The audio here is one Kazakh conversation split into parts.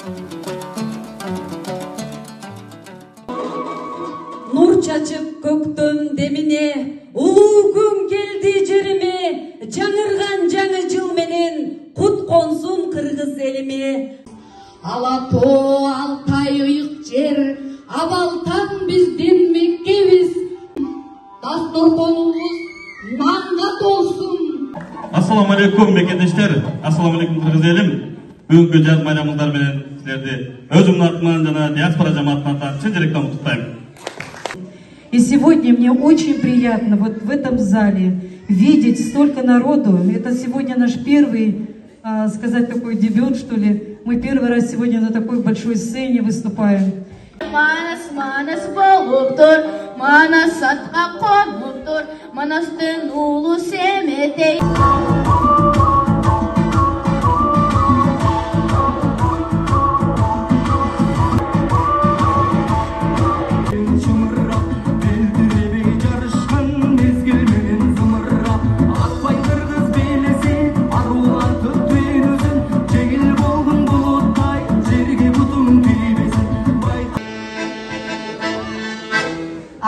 Nur çaçıp көктем demine, улуу күн келди жериме, жаңырган жаңы жыл менен кут консун кыргыз элиме. Ала тоо, Алтай ыйык жер, абалтан биздин меккебиз, дасторконубуз нанга толсун. Assalamu alaikum mekkedeşler, assalamu alaikum kırgız elim. Бүгүнкү жаз майрамыңдар менен силерди өзүмдүн атыман жана диаспора жамаатынын атынан чын жүрөктөн куттуктайм. И сегодня мне очень приятно вот в этом зале видеть столько народу. Это сегодня наш первый, сказать, такой дебют, что ли. Мы первый раз сегодня на такой большой сцене выступаем. Манас болуптур, манас атка конуптур, манастын улуу семетей.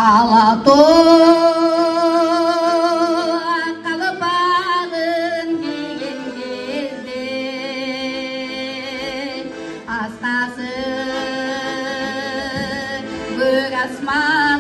Alato kalıbağın giygen gezde astası bir asman